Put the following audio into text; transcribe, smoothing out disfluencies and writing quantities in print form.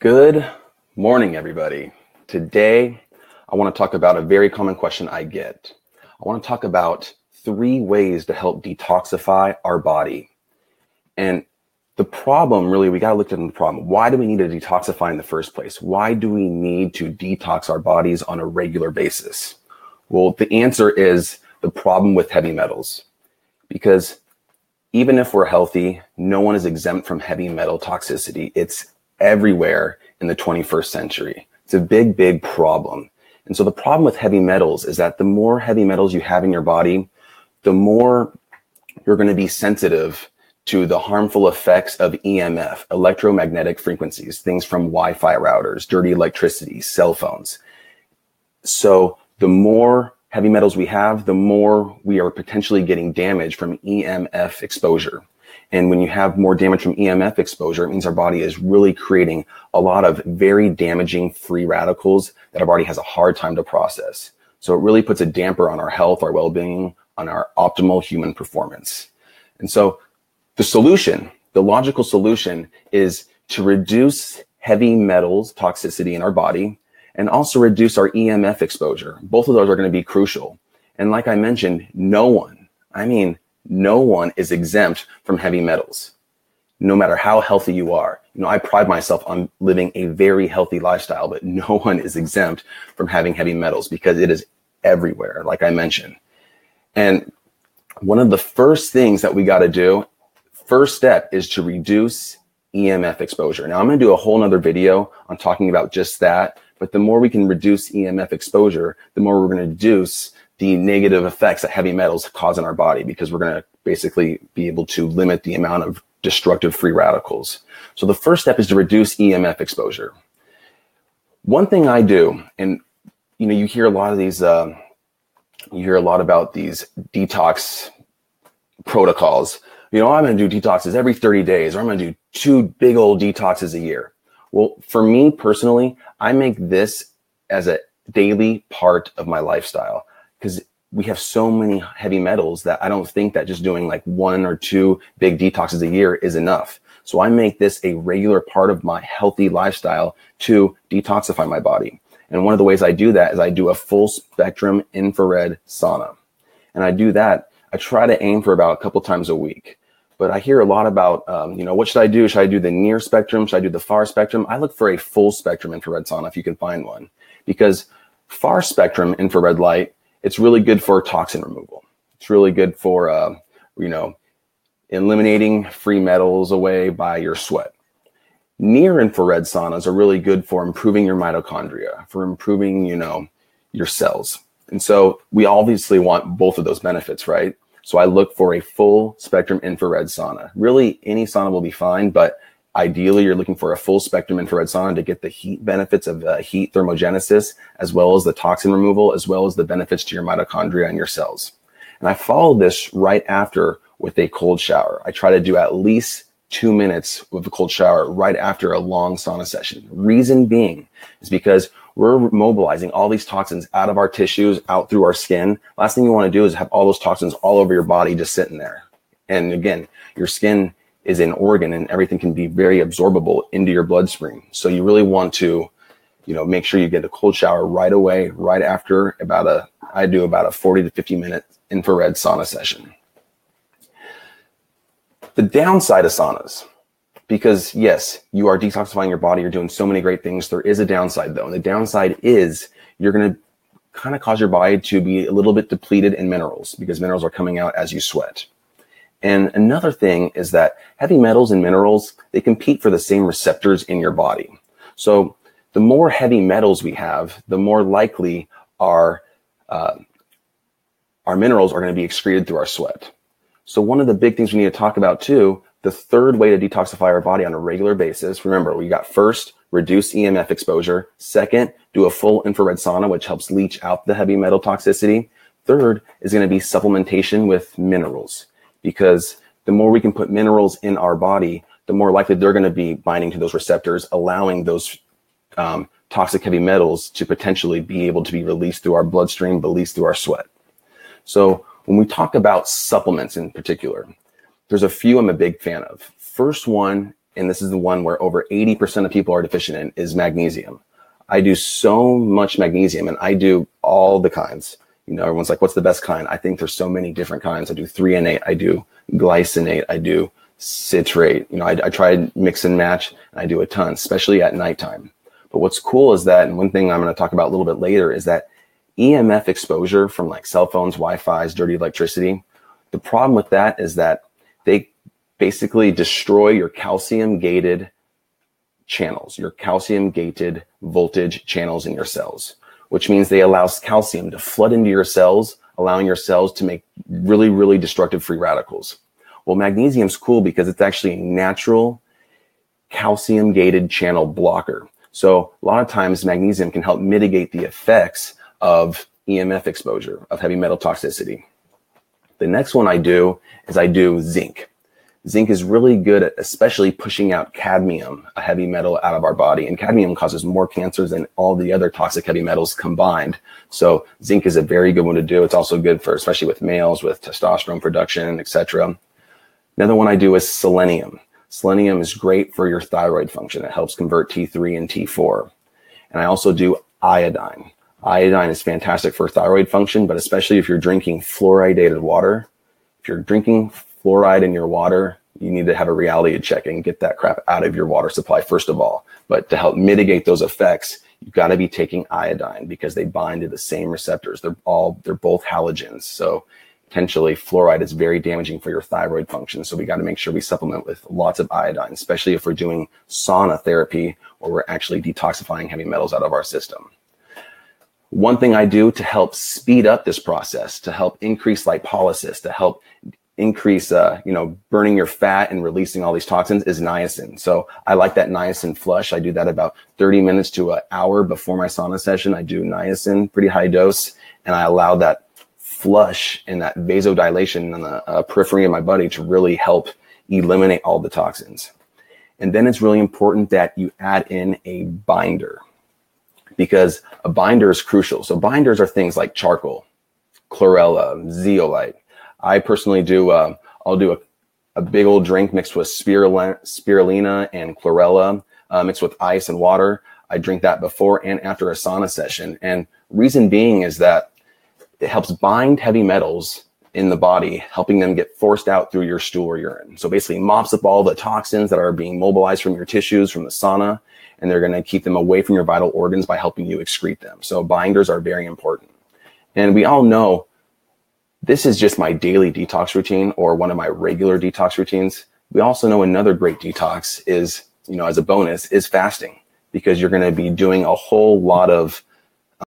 Good morning, everybody. Today, I want to talk about a very common question I get. I want to talk about 3 ways to help detoxify our body. And the problem, really, we got to look at the problem. Why do we need to detoxify in the first place? Why do we need to detox our bodies on a regular basis? Well, the answer is the problem with heavy metals. Because even if we're healthy, no one is exempt from heavy metal toxicity. It's everywhere in the 21st century. It's a big, big problem. And so the problem with heavy metals is that the more heavy metals you have in your body, the more you're going to be sensitive to the harmful effects of EMF, electromagnetic frequencies, things from Wi-Fi routers, dirty electricity, cell phones. So the more heavy metals we have, the more we are potentially getting damage from EMF exposure. And when you have more damage from EMF exposure, it means our body is really creating a lot of very damaging free radicals that our body has a hard time to process. So it really puts a damper on our health, our well-being, on our optimal human performance. And so the solution, the logical solution, is to reduce heavy metals toxicity in our body and also reduce our EMF exposure. Both of those are going to be crucial. And like I mentioned, no one is exempt from heavy metals, no matter how healthy you are. I pride myself on living a very healthy lifestyle, but no one is exempt from having heavy metals because it is everywhere, like I mentioned. And one of the first things that we got to do, first step, is to reduce EMF exposure. Now, I'm going to do a whole nother video on talking about just that, but the more we can reduce EMF exposure, the more we're going to reduce the negative effects that heavy metals cause in our body, because we're going to basically be able to limit the amount of destructive free radicals. So the first step is to reduce EMF exposure. One thing I do, and you hear a lot of these, you hear a lot about these detox protocols. I'm going to do detoxes every 30 days, or I'm going to do 2 big old detoxes a year. Well, for me personally, I make this as a daily part of my lifestyle, because we have so many heavy metals that I don't think that just doing like 1 or 2 big detoxes a year is enough. So I make this a regular part of my healthy lifestyle to detoxify my body. And one of the ways I do that is I do a full spectrum infrared sauna. And I do that, I try to aim for about a couple times a week. But I hear a lot about, what should I do? Should I do the near spectrum? Should I do the far spectrum? I look for a full spectrum infrared sauna if you can find one, because far spectrum infrared light, it's really good for toxin removal. It's really good for, eliminating free metals away by your sweat. Near infrared saunas are really good for improving your mitochondria, for improving, your cells. And so we obviously want both of those benefits, right? So I look for a full spectrum infrared sauna. Really, any sauna will be fine, but ideally you're looking for a full spectrum infrared sauna to get the heat benefits of heat thermogenesis, as well as the toxin removal, as well as the benefits to your mitochondria and your cells. And I follow this right after with a cold shower. I try to do at least 2 minutes with a cold shower right after a long sauna session. Reason being is because we're mobilizing all these toxins out of our tissues, out through our skin. Last thing you want to do is have all those toxins all over your body just sitting there. And again, your skin is an organ and everything can be very absorbable into your bloodstream. So you really want to, make sure you get a cold shower right away, right after I do about a 40 to 50 minute infrared sauna session. The downside of saunas, because yes, you are detoxifying your body, you're doing so many great things. There is a downside though. And the downside is you're going to kind of cause your body to be a little bit depleted in minerals, because minerals are coming out as you sweat. And another thing is that heavy metals and minerals, they compete for the same receptors in your body. So the more heavy metals we have, the more likely our minerals are going to be excreted through our sweat. So one of the big things we need to talk about too, the third way to detoxify our body on a regular basis, remember, we got first, reduce EMF exposure. Second, do a full infrared sauna, which helps leach out the heavy metal toxicity. Third is going to be supplementation with minerals, because the more we can put minerals in our body, the more likely they're going to be binding to those receptors, allowing those toxic heavy metals to potentially be able to be released through our bloodstream, released through our sweat. So when we talk about supplements in particular, there's a few I'm a big fan of. First one and this is the one where over 80% of people are deficient in, is magnesium. I do so much magnesium, and I do all the kinds. You know, everyone's like, what's the best kind? I think there's so many different kinds. I do threonate, I do glycinate, I do citrate. You know, I try to mix and match, and I do a ton, especially at nighttime. But what's cool is that, and one thing I'm going to talk about a little bit later, is that EMF exposure from like cell phones, Wi-Fi's, dirty electricity. The problem with that is that they basically destroy your calcium-gated channels, your calcium-gated voltage channels in your cells, which means they allow calcium to flood into your cells, allowing your cells to make really, really destructive free radicals. Well, magnesium's cool because it's actually a natural calcium-gated channel blocker. So a lot of times magnesium can help mitigate the effects of EMF exposure, of heavy metal toxicity. The next one I do is I do zinc. Zinc is really good at especially pushing out cadmium, a heavy metal, out of our body. And cadmium causes more cancers than all the other toxic heavy metals combined. So zinc is a very good one to do. It's also good for, especially with males, with testosterone production, etc. Another one I do is selenium. Selenium is great for your thyroid function. It helps convert T3 and T4. And I also do iodine. Iodine is fantastic for thyroid function, but especially if you're drinking fluoridated water. If you're drinking fluoride in your water, you need to have a reality check and get that crap out of your water supply first of all. But to help mitigate those effects, you've got to be taking iodine because they bind to the same receptors. They're both halogens. So potentially fluoride is very damaging for your thyroid function. So we got to make sure we supplement with lots of iodine, especially if we're doing sauna therapy or we're actually detoxifying heavy metals out of our system. One thing I do to help speed up this process, to help increase lipolysis, to help increase, burning your fat and releasing all these toxins, is niacin. So I like that niacin flush. I do that about 30 minutes to an hour before my sauna session. I do niacin, pretty high dose, and I allow that flush and that vasodilation on the periphery of my body to really help eliminate all the toxins. And then it's really important that you add in a binder, because a binder is crucial. So binders are things like charcoal, chlorella, zeolite. I personally do, I'll do a big old drink mixed with spirulina and chlorella, mixed with ice and water. I drink that before and after a sauna session. And reason being is that it helps bind heavy metals in the body, helping them get forced out through your stool or urine. So basically mops up all the toxins that are being mobilized from your tissues, from the sauna, and they're going to keep them away from your vital organs by helping you excrete them. So binders are very important. And we all know this is just my daily detox routine or one of my regular detox routines. We also know another great detox is, as a bonus, is fasting, because you're going to be doing a whole lot of